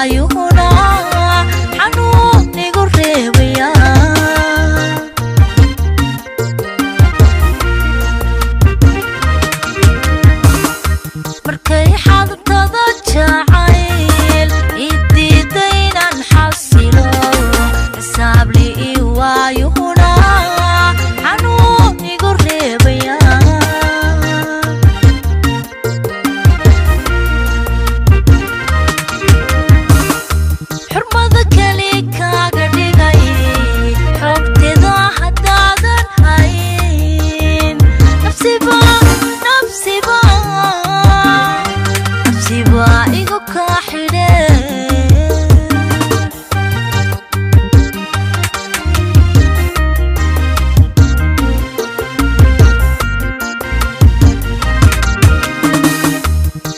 waayuhuna xanuun igu reebaya markay xadtada jacayl idiidaynan xasilo xisaabli waayuhuna xanuun igu reebaya xurmada kali kaaga dhigay xogtida haddaadan hayn nafsiba igu kaa xidhe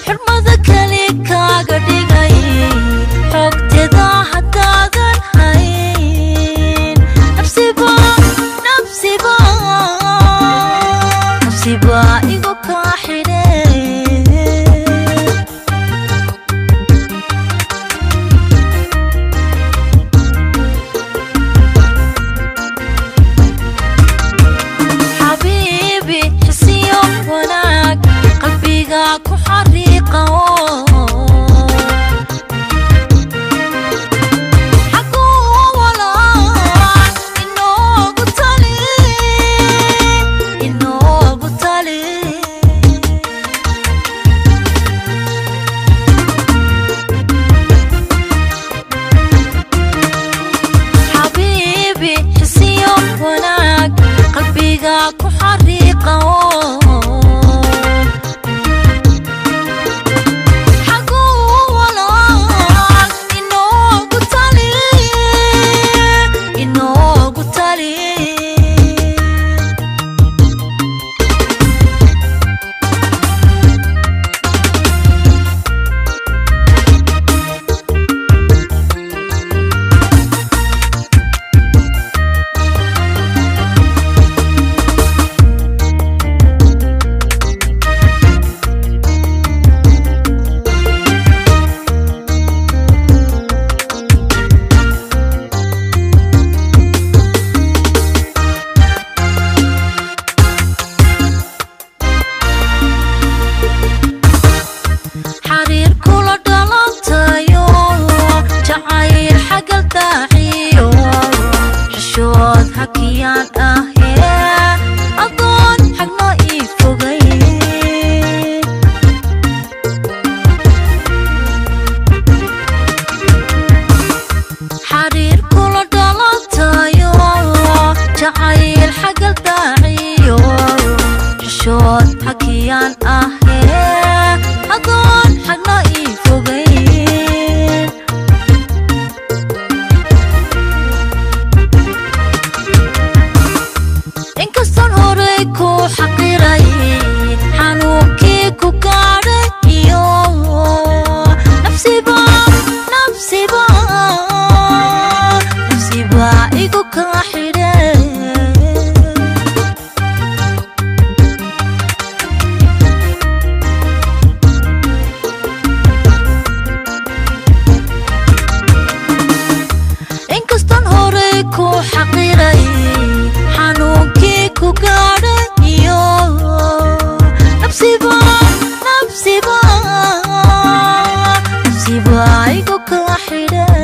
xurmada kali kaaga dhigay xogtida haddaadan hayn nafsiba igu kaa xidhe ku xariiqa xaguu walaa inoogu tali xabiibi xisiyo wanaag qalbiga ku xariiqa xariir kula dhalantayo jacayl xagal daaciyo xishood hakiyaan ahee adoon xagno ii fogay xariir kula dhalantayo jacayl xagal daaciyo xishood hakiyaan ahee adoon xagno ii fogayn inkastaan horay ku xaqiray xanuunkii ku gaadhay iyo nafsiba igu kaa xidhe inkastaan horay ku xaqiray xanuunkii ku gaadhay iyo nafsiba igu kaa xidhe